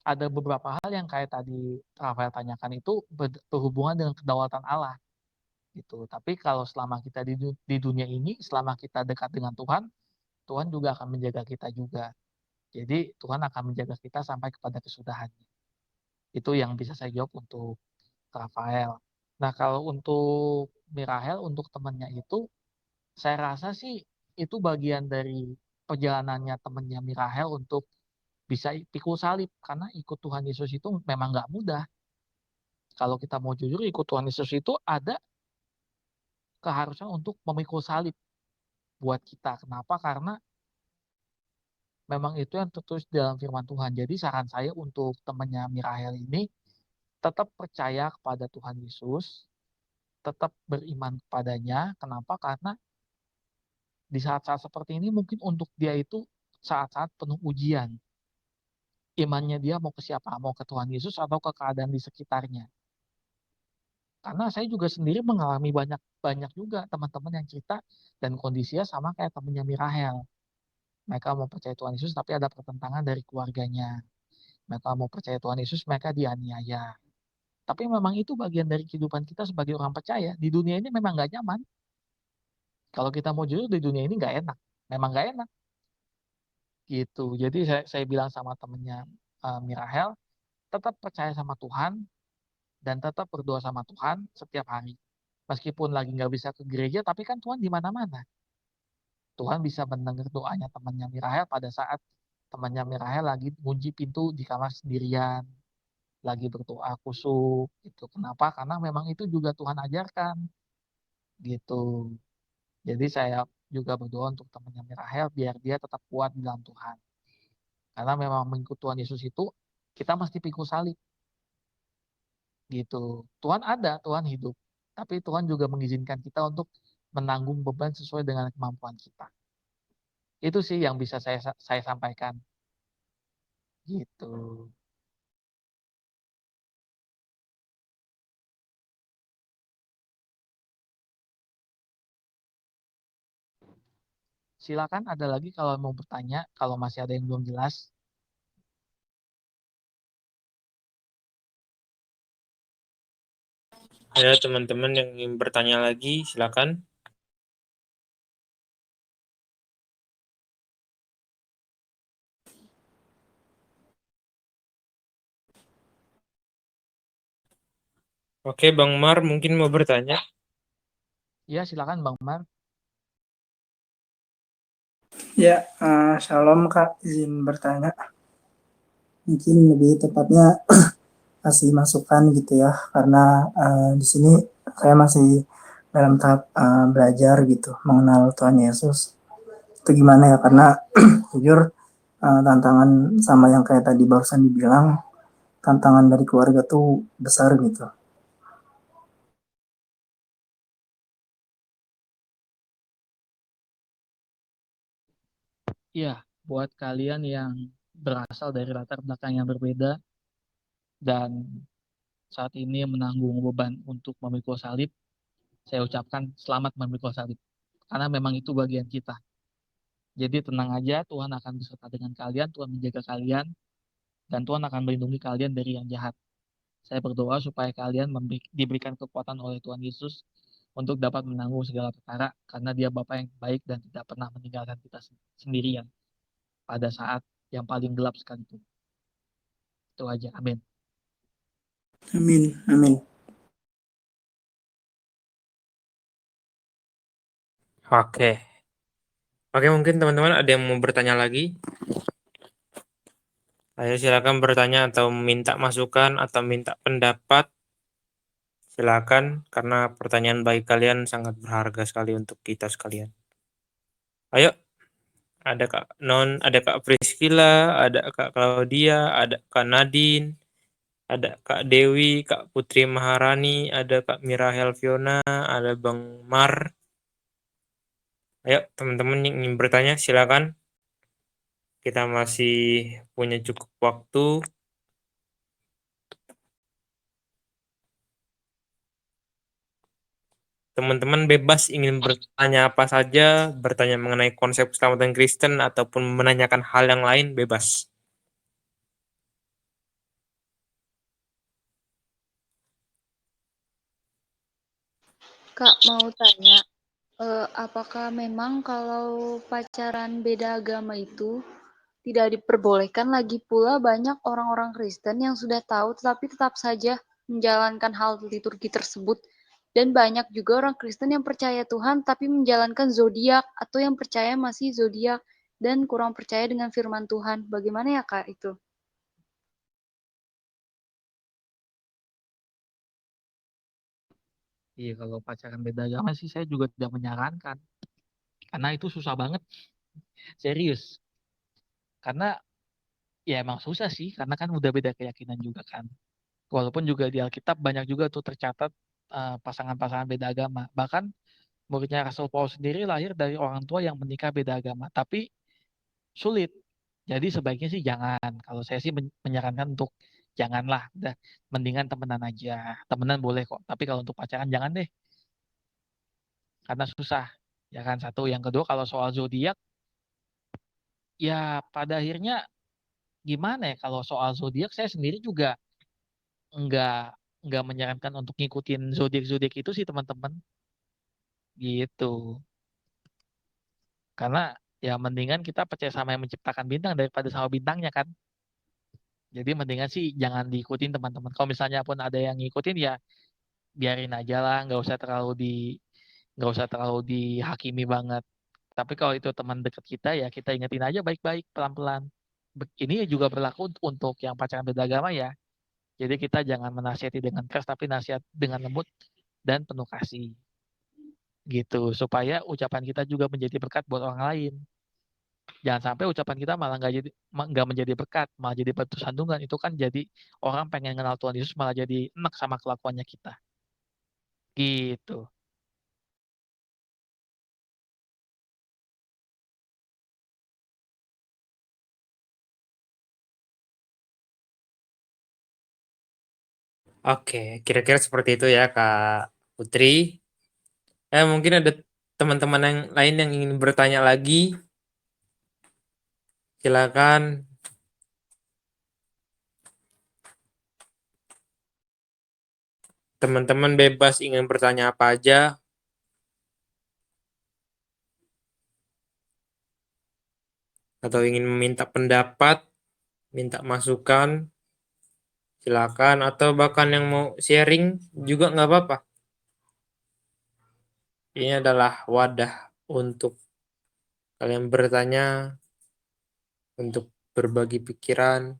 ada beberapa hal yang kayak tadi Rafael tanyakan itu berhubungan dengan kedaulatan Allah gitu. Tapi kalau selama kita di dunia ini, selama kita dekat dengan Tuhan, Tuhan juga akan menjaga kita juga Jadi Tuhan akan menjaga kita sampai kepada kesudahannya. Itu yang bisa saya jawab untuk Rafael. Nah, kalau untuk Mirahel, untuk temannya itu, saya rasa sih itu bagian dari perjalanannya temannya Mirahel untuk bisa pikul salib. Karena ikut Tuhan Yesus itu memang nggak mudah. Kalau kita mau jujur, ikut Tuhan Yesus itu ada keharusan untuk memikul salib buat kita. Kenapa? Karena memang itu yang tertulis dalam firman Tuhan. Jadi saran saya untuk temannya Mirahel ini, tetap percaya kepada Tuhan Yesus, tetap beriman kepadanya. Kenapa? Karena di saat-saat seperti ini mungkin untuk dia itu saat-saat penuh ujian. Imannya dia mau ke siapa? Mau ke Tuhan Yesus atau ke keadaan di sekitarnya? Karena saya juga sendiri mengalami banyak juga teman-teman yang cerita dan kondisinya sama kayak temannya Mirahel. Mereka mau percaya Tuhan Yesus tapi ada pertentangan dari keluarganya. Mereka mau percaya Tuhan Yesus, mereka dianiaya. Tapi memang itu bagian dari kehidupan kita sebagai orang percaya. Di dunia ini memang nggak nyaman. Kalau kita mau jujur, di dunia ini nggak enak. Memang nggak enak. Gitu. Jadi saya bilang sama temennya Mirahel, tetap percaya sama Tuhan dan tetap berdoa sama Tuhan setiap hari. Meskipun lagi nggak bisa ke gereja, tapi kan Tuhan di mana-mana. Tuhan bisa mendengar doanya temannya Mirahel pada saat temannya Mirahel lagi kunci pintu di kamar sendirian, lagi berdoa khusyuk gitu. Kenapa? Karena memang itu juga Tuhan ajarkan gitu. Jadi saya juga berdoa untuk temannya Mirahel biar dia tetap kuat di dalam Tuhan. Karena memang mengikut Tuhan Yesus itu kita mesti pikul salib gitu. Tuhan ada, Tuhan hidup. Tapi Tuhan juga mengizinkan kita untuk menanggung beban sesuai dengan kemampuan kita. Itu sih yang bisa saya sampaikan. Gitu. Silakan ada lagi kalau mau bertanya, kalau masih ada yang belum jelas. Ada teman-teman yang ingin bertanya lagi, silakan. Oke, Bang Mar mungkin mau bertanya. Ya, silakan Bang Mar. Ya, shalom Kak, izin bertanya. Mungkin lebih tepatnya kasih masukan gitu ya, karena di sini saya masih dalam tahap belajar gitu mengenal Tuhan Yesus. Itu gimana ya? Karena jujur tantangan sama yang kayak tadi barusan dibilang, tantangan dari keluarga tuh besar gitu. Iya, buat kalian yang berasal dari latar belakang yang berbeda dan saat ini menanggung beban untuk memikul salib, saya ucapkan selamat memikul salib. Karena memang itu bagian kita. Jadi tenang aja, Tuhan akan beserta dengan kalian, Tuhan menjaga kalian, dan Tuhan akan melindungi kalian dari yang jahat. Saya berdoa supaya kalian diberikan kekuatan oleh Tuhan Yesus untuk dapat menanggung segala perkara, karena Dia Bapa yang baik dan tidak pernah meninggalkan kita sendirian pada saat yang paling gelap sekalipun. Itu aja, amin. Amin, amin. Oke. Oke, mungkin teman-teman ada yang mau bertanya lagi? Ayo silakan bertanya atau minta masukan atau minta pendapat. Silakan, karena pertanyaan baik kalian sangat berharga sekali untuk kita sekalian. Ayo, ada Kak Non, ada Kak Priscilla, ada Kak Claudia, ada Kak Nadine, ada Kak Dewi, Kak Putri Maharani, ada Kak Mirahel Fiona, ada Bang Mar. Ayo, teman-teman yang ingin bertanya, silakan. Kita masih punya cukup waktu. Teman-teman bebas ingin bertanya apa saja, bertanya mengenai konsep keselamatan Kristen ataupun menanyakan hal yang lain, bebas. Kak, mau tanya, apakah memang kalau pacaran beda agama itu tidak diperbolehkan. Lagi pula banyak orang-orang Kristen yang sudah tahu tetapi tetap saja menjalankan hal liturgi tersebut. Dan banyak juga orang Kristen yang percaya Tuhan tapi menjalankan zodiak, atau yang percaya masih zodiak dan kurang percaya dengan firman Tuhan. Bagaimana ya Kak itu? Iya, kalau pacaran beda agama sih saya juga tidak menyarankan. Karena itu susah banget, serius. Karena ya emang susah sih, karena kan udah beda keyakinan juga kan. Walaupun juga di Alkitab banyak juga tuh tercatat pasangan-pasangan beda agama. Bahkan muridnya Rasul Paulus sendiri lahir dari orang tua yang menikah beda agama. Tapi sulit. Jadi sebaiknya sih jangan. Kalau saya sih menyarankan untuk janganlah. Udah, mendingan temenan aja. Temenan boleh kok. Tapi kalau untuk pacaran jangan deh. Karena susah. Ya kan satu. Yang kedua kalau soal zodiak, ya pada akhirnya gimana ya, kalau soal zodiak saya sendiri juga nggak nggak menyarankan untuk ngikutin zodiak-zodiak itu sih teman-teman, gitu. Karena ya mendingan kita percaya sama yang menciptakan bintang daripada sama bintangnya kan. Jadi mendingan sih jangan diikutin teman-teman. Kalau misalnya pun ada yang ngikutin ya biarin aja lah, nggak usah terlalu dihakimi banget. Tapi kalau itu teman dekat kita ya kita ingetin aja baik-baik pelan-pelan. Ini juga berlaku untuk yang pacaran beda agama ya. Jadi kita jangan menasihati dengan keras tapi nasihat dengan lembut dan penuh kasih, gitu, supaya ucapan kita juga menjadi berkat buat orang lain. Jangan sampai ucapan kita malah nggak menjadi berkat, malah jadi batu sandungan. Itu kan jadi orang pengen kenal Tuhan Yesus malah jadi enak sama kelakuannya kita, gitu. Oke, kira-kira seperti itu ya Kak Putri. Mungkin ada teman-teman yang lain yang ingin bertanya lagi. Silakan. Teman-teman bebas ingin bertanya apa aja atau ingin meminta pendapat, minta masukan, silakan, atau bahkan yang mau sharing juga nggak apa-apa. Ini adalah wadah untuk kalian bertanya, untuk berbagi pikiran,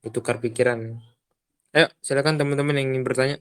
bertukar pikiran. Ayo, silakan teman-teman yang ingin bertanya.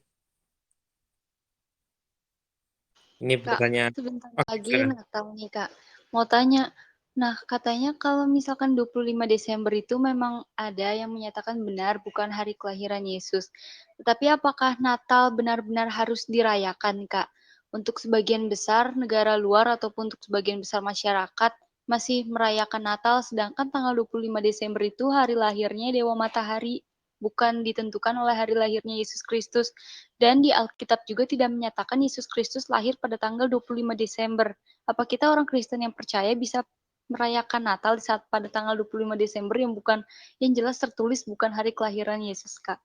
Ini Kak, pertanyaan. sebentar Oke, lagi silakan. Natal nih Kak. Mau tanya, nah katanya kalau misalkan 25 Desember itu memang ada yang menyatakan benar bukan hari kelahiran Yesus. Tetapi apakah Natal benar-benar harus dirayakan Kak? Untuk sebagian besar negara luar ataupun untuk sebagian besar masyarakat masih merayakan Natal, sedangkan tanggal 25 Desember itu hari lahirnya Dewa Matahari, bukan ditentukan oleh hari lahirnya Yesus Kristus. Dan di Alkitab juga tidak menyatakan Yesus Kristus lahir pada tanggal 25 Desember. Apa kita orang Kristen yang percaya bisa merayakan Natal di saat pada tanggal 25 Desember yang jelas tertulis bukan hari kelahiran Yesus, Kak?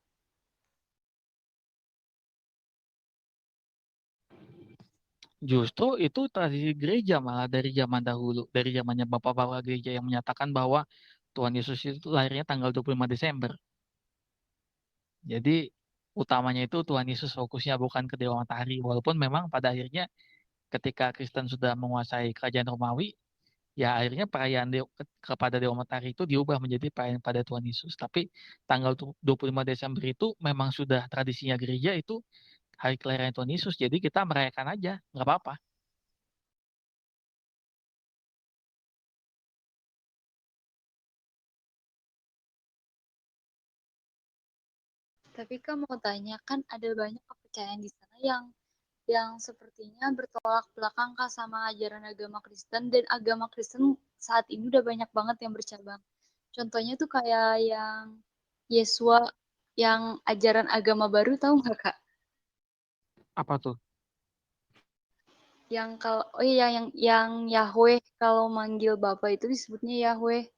Justru itu tradisi gereja malah dari zaman dahulu, dari zamannya bapak-bapak gereja yang menyatakan bahwa Tuhan Yesus itu lahirnya tanggal 25 Desember. Jadi utamanya itu Tuhan Yesus, fokusnya bukan ke Dewa Matahari. Walaupun memang pada akhirnya ketika Kristen sudah menguasai kerajaan Romawi, ya akhirnya perayaan kepada Dewa Matahari itu diubah menjadi perayaan pada Tuhan Yesus. Tapi tanggal 25 Desember itu memang sudah tradisinya gereja, itu hari kelahiran Tuhan Yesus. Jadi kita merayakan aja, nggak apa-apa. Tapi Kak mau tanya, kan ada banyak kepercayaan di sana yang sepertinya bertolak belakang Kak sama ajaran agama Kristen, dan agama Kristen saat ini udah banyak banget yang bercabang. Contohnya tuh kayak yang Yesua, yang ajaran agama baru, tahu nggak Kak? Apa tuh? Yang kalau oh iya yang Yahweh, kalau manggil Bapa itu disebutnya Yahweh.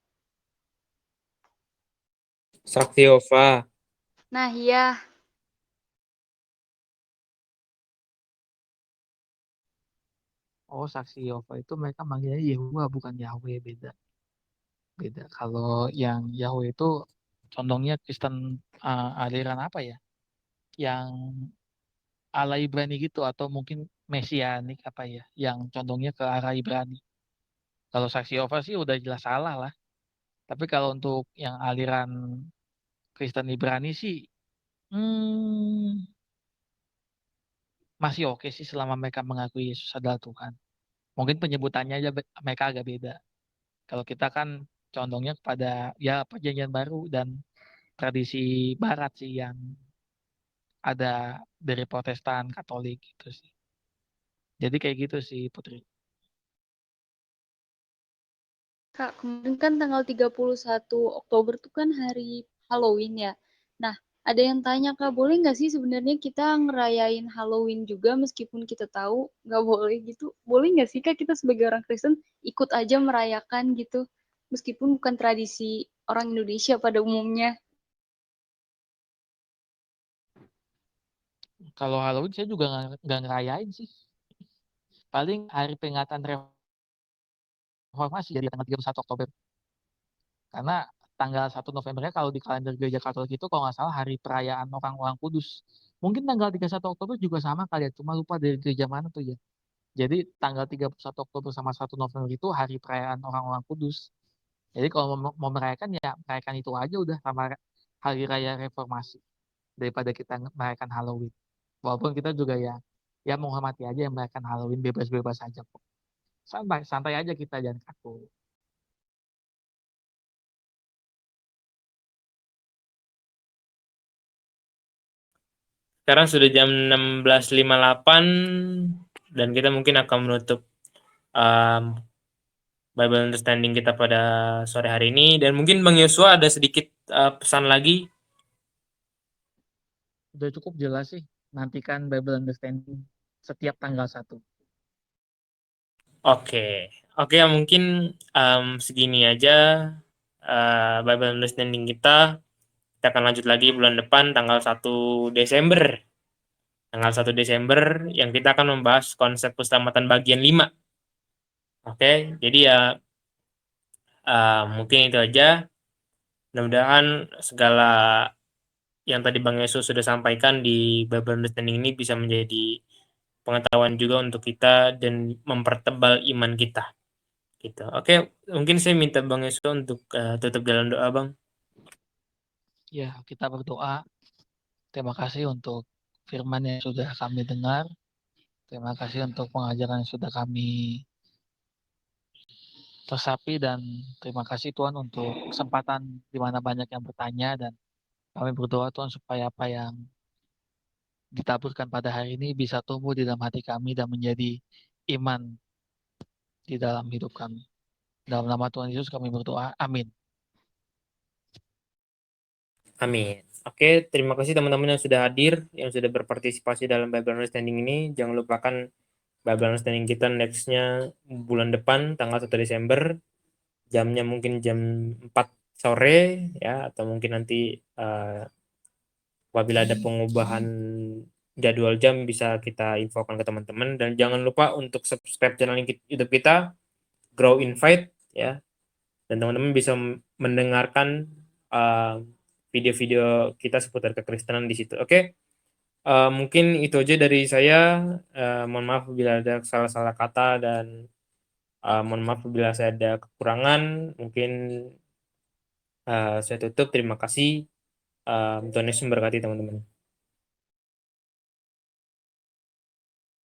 Saktiova. Nah, iya. Oh, saksi Yehova itu mereka manggilnya Yehuwa bukan Yahweh, beda. Beda. Kalau yang Yahweh itu condongnya Kristen aliran apa ya? Yang ala Ibrani gitu atau mungkin Mesianik apa ya? Yang condongnya ke arah Ibrani. Kalau saksi Yehova sih udah jelas salah lah. Tapi kalau untuk yang aliran Kristen Ibrani sih masih oke sih selama mereka mengakui Yesus adalah Tuhan. Mungkin penyebutannya aja mereka agak beda. Kalau kita kan condongnya kepada ya perjanjian baru dan tradisi barat sih yang ada dari Protestan, Katolik gitu sih. Jadi kayak gitu sih Putri. Kak, kemarin kan tanggal 31 Oktober tuh kan hari Halloween ya. Nah, ada yang tanya, Kak, boleh nggak sih sebenarnya kita ngerayain Halloween juga meskipun kita tahu nggak boleh gitu? Boleh nggak sih, Kak, kita sebagai orang Kristen ikut aja merayakan gitu? Meskipun bukan tradisi orang Indonesia pada umumnya. Kalau Halloween saya juga nggak ngerayain sih. Paling hari peringatan reformasi jadi tanggal 31 Oktober. Karena tanggal 1 Novembernya kalau di kalender gereja Katolik itu kalau nggak salah hari perayaan orang-orang kudus. Mungkin tanggal 31 Oktober juga sama kali ya, cuma lupa dari gereja mana tuh ya. Jadi tanggal 31 Oktober sama 1 November itu hari perayaan orang-orang kudus. Jadi kalau mau merayakan ya merayakan itu aja udah sama hari raya reformasi daripada kita merayakan Halloween. Walaupun kita juga ya menghormati aja yang merayakan Halloween bebas-bebas aja kok. Santai, santai aja kita jangan kaku. Sekarang sudah jam 16.58 dan kita mungkin akan menutup Bible Understanding kita pada sore hari ini. Dan mungkin Bang Yosua ada sedikit pesan lagi. Udah cukup jelas sih. Nantikan Bible Understanding setiap tanggal 1. Oke, ya mungkin segini aja Bible Understanding kita. Kita akan lanjut lagi bulan depan tanggal 1 Desember. Tanggal 1 Desember yang kita akan membahas konsep keselamatan bagian 5. Oke, jadi ya mungkin itu aja. Mudah-mudahan segala yang tadi Bang Yesus sudah sampaikan di Bible Understanding ini bisa menjadi pengetahuan juga untuk kita dan mempertebal iman kita. Gitu. Oke, mungkin saya minta Bang Yesus untuk tutup dalam doa, Bang. Ya, kita berdoa. Terima kasih untuk firman yang sudah kami dengar. Terima kasih untuk pengajaran yang sudah kami resapi dan terima kasih Tuhan untuk kesempatan di mana banyak yang bertanya dan kami berdoa Tuhan supaya apa yang ditaburkan pada hari ini bisa tumbuh di dalam hati kami dan menjadi iman di dalam hidup kami. Dalam nama Tuhan Yesus kami berdoa. Amin. Amin. Oke, terima kasih teman-teman yang sudah hadir, yang sudah berpartisipasi dalam Bible Understanding ini. Jangan lupakan Bible Understanding kita next-nya bulan depan, tanggal 1 Desember. Jamnya mungkin jam 4 sore, ya, atau mungkin nanti apabila ada pengubahan jadwal jam bisa kita infokan ke teman-teman. Dan jangan lupa untuk subscribe channel YouTube kita, Grow Invite, ya. Dan teman-teman bisa mendengarkan video-video kita seputar kekristenan di situ. Oke. Mungkin itu aja dari saya. Mohon maaf bila ada salah-salah kata dan mohon maaf bila saya ada kekurangan. Mungkin saya tutup. Terima kasih. Tuhan Yesus memberkati teman-teman.